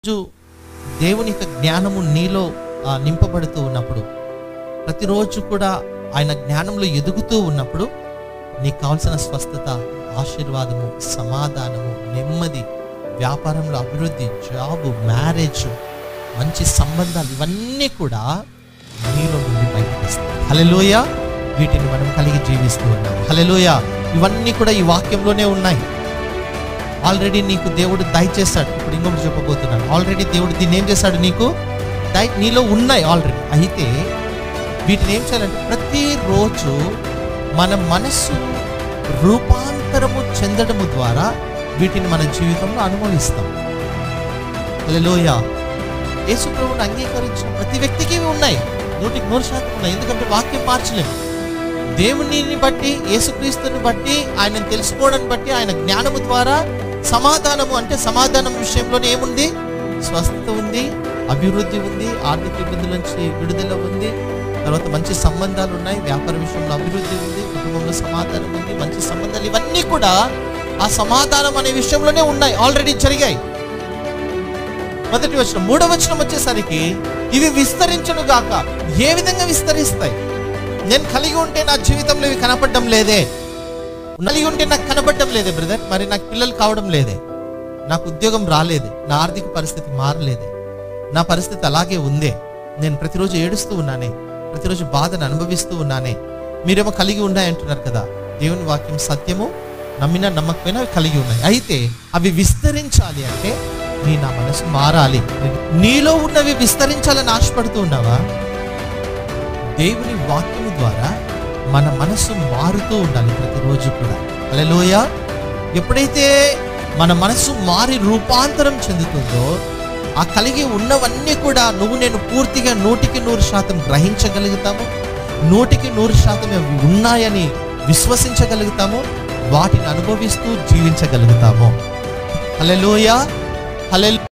రోజు దేవుని యొక్క జ్ఞానము నీలో నింపబడుతూ ఉన్నప్పుడు, ప్రతిరోజు కూడా ఆయన జ్ఞానంలో ఎదుగుతూ ఉన్నప్పుడు నీకు కావాల్సిన స్వస్థత, ఆశీర్వాదము, సమాధానము, నెమ్మది, వ్యాపారంలో అభివృద్ధి, జాబు, మ్యారేజ్, మంచి సంబంధాలు ఇవన్నీ కూడా నీలో నుండి బయటకు వస్తాయి. హల్లెలూయా. వీటిని మనం కలిగి జీవిస్తూ ఉన్నాం. హల్లెలూయా. ఇవన్నీ కూడా ఈ వాక్యంలోనే ఉన్నాయి. ఆల్రెడీ నీకు దేవుడు దయచేశాడు. ఇప్పుడు ఇంకొకటి చెప్పబోతున్నాను. ఆల్రెడీ దేవుడు దీన్ని ఏం చేశాడు, నీకు నీలో ఉన్నాయి ఆల్రెడీ. అయితే వీటిని ఏం చేయాలంటే ప్రతిరోజు మన మనస్సు రూపాంతరము చెందడము ద్వారా వీటిని మన జీవితంలో అనుభవిస్తాం. హల్లెలూయా. యేసు ప్రభువుని అంగీకరించిన ప్రతి వ్యక్తికి ఉన్నాయి, 100% ఉన్నాయి. ఎందుకంటే వాక్యం మార్చలేము. దేవునిని బట్టి, యేసుక్రీస్తుని బట్టి, ఆయనను తెలుసుకోవడాన్ని బట్టి, ఆయన జ్ఞానము ద్వారా సమాధానము, అంటే సమాధానం విషయంలోనే ఏముంది, స్వస్థత ఉంది, అభివృద్ధి ఉంది, ఆర్థిక ఇబ్బందుల నుంచి విడుదల ఉంది, తర్వాత మంచి సంబంధాలు ఉన్నాయి, వ్యాపార విషయంలో అభివృద్ధి ఉంది, కుటుంబంలో సమాధానం ఉంది, మంచి సంబంధాలు, ఇవన్నీ కూడా ఆ సమాధానం అనే విషయంలోనే ఉన్నాయి, ఆల్రెడీ జరిగాయి. మొదటి వచనం. మూడవ వచనం వచ్చేసరికి ఇవి విస్తరించును గాక. ఏ విధంగా విస్తరిస్తాయి? నేను కలిగి ఉంటే నా జీవితంలో ఇవి కనపడడం లేదే, కలిగి ఉంటే నాకు కనపడడం లేదే బ్రదర్, మరి నాకు పిల్లలు కావడం లేదే, నాకు ఉద్యోగం రాలేదే, నా ఆర్థిక పరిస్థితి మారలేదే, నా పరిస్థితి అలాగే ఉందే, నేను ప్రతిరోజు ఏడుస్తూ ఉన్నానే, ప్రతిరోజు బాధను అనుభవిస్తూ ఉన్నానే. మీరేమో కలిగి ఉన్నాయంటున్నారు కదా. దేవుని వాక్యం సత్యము, నమ్మినా నమ్మకపోయినా అవి కలిగి ఉన్నాయి. అయితే అవి విస్తరించాలి అంటే నా మనసు మారాలి. నీలో ఉన్నవి విస్తరించాలని ఆశపడుతూ ఉన్నావా? దేవుని వాక్యము ద్వారా మన మనసు మారుతూ ఉండాలి ప్రతిరోజు కూడా. హల్లెలూయా. ఎప్పుడైతే మన మనసు మారి రూపాంతరం చెందుతుందో, ఆ కలిగి ఉన్నవన్నీ కూడా నేను పూర్తిగా 100% గ్రహించగలుగుతాము, 100% అవి ఉన్నాయని విశ్వసించగలుగుతాము, వాటిని అనుభవిస్తూ జీవించగలుగుతాము. హల్లెలూయా. హల్లెలూయా.